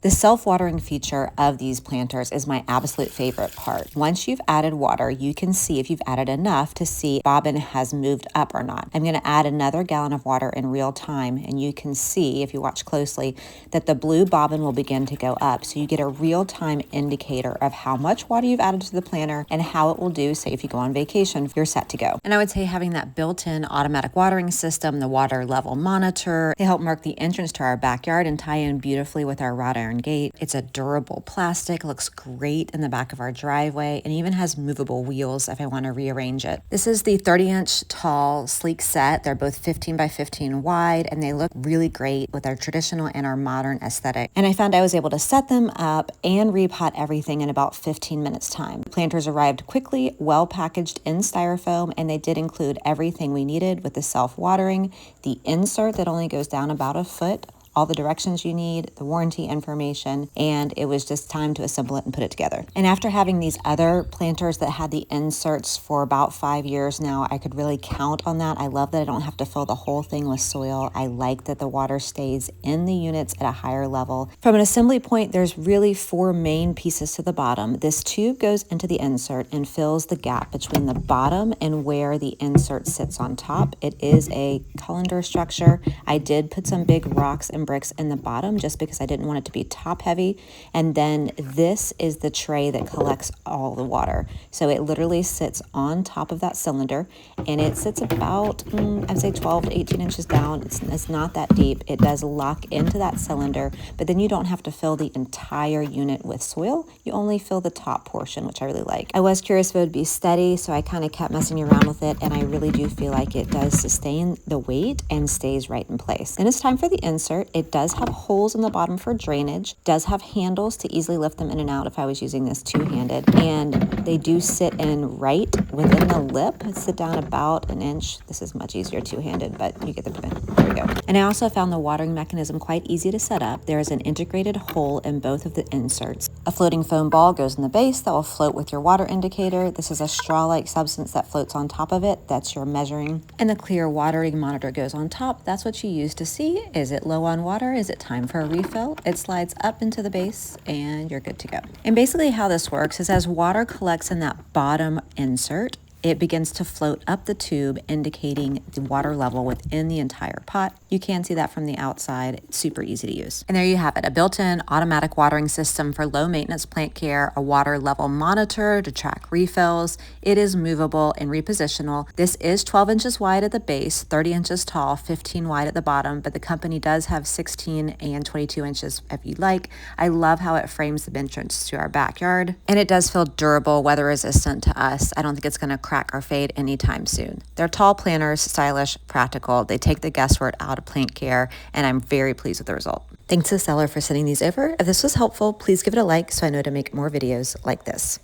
The self-watering feature of these planters is my absolute favorite part. Once you've added water, you can see if you've added enough to see bobbin has moved up or not. I'm going to add another gallon of water in real time, and you can see, if you watch closely, that the blue bobbin will begin to go up. So you get a real-time indicator of how much water you've added to the planter and how it will do, say if you go on vacation, you're set to go. And I would say having that built-in automatic watering system, the water level monitor, they help mark the entrance to our backyard and tie in beautifully with our wrought iron gate. It's a durable plastic, looks great in the back of our driveway, and even has movable wheels if I want to rearrange it. This is the 30-inch tall, sleek set. They're both 15 by 15 wide, and they look really great with our traditional and our modern aesthetic. And I found I was able to set them up and repot everything in about 15 minutes time. Planters arrived quickly, well packaged in styrofoam, and they did include everything we needed with the self-watering, the insert that only goes down about a foot, all the directions you need, the warranty information, and it was just time to assemble it and put it together. And after having these other planters that had the inserts for about 5 years now, I could really count on that. I love that I don't have to fill the whole thing with soil. I like that the water stays in the units at a higher level. From an assembly point, there's really 4 main pieces to the bottom. This tube goes into the insert and fills the gap between the bottom and where the insert sits on top. It is a colander structure. I did put some big rocks and bricks in the bottom just because I didn't want it to be top heavy. And then this is the tray that collects all the water. So it literally sits on top of that cylinder, and it sits about, I'd say 12 to 18 inches down. It's not that deep. It does lock into that cylinder, but then you don't have to fill the entire unit with soil. You only fill the top portion, which I really like. I was curious if it would be steady, so I kind of kept messing around with it, and I really do feel like it does sustain the weight and stays right in place. Then it's time for the insert. It does have holes in the bottom for drainage, does have handles to easily lift them in and out if I was using this two-handed, and they do sit in right within the lip, sit down about an inch. This is much easier two-handed, but you get the point. There we go. And I also found the watering mechanism quite easy to set up. There is an integrated hole in both of the inserts. A floating foam ball goes in the base that will float with your water indicator. This is a straw-like substance that floats on top of it. That's your measuring. And the clear watering monitor goes on top. That's what you use to see, is it low on water? Is it time for a refill? It slides up into the base and you're good to go. And basically how this works is as water collects in that bottom insert, it begins to float up the tube, indicating the water level within the entire pot. You can see that from the outside. It's super easy to use. And there you have it, a built-in automatic watering system for low maintenance plant care, a water level monitor to track refills. It is movable and repositional. This is 12 inches wide at the base, 30 inches tall, 15 wide at the bottom, but the company does have 16 and 22 inches if you like. I love how it frames the entrance to our backyard, and it does feel durable, weather resistant to us. I don't think it's going to crack or fade anytime soon. They're tall planters, stylish, practical. They take the guesswork out of plant care, and I'm very pleased with the result. Thanks to the seller for sending these over. If this was helpful, please give it a like so I know to make more videos like this.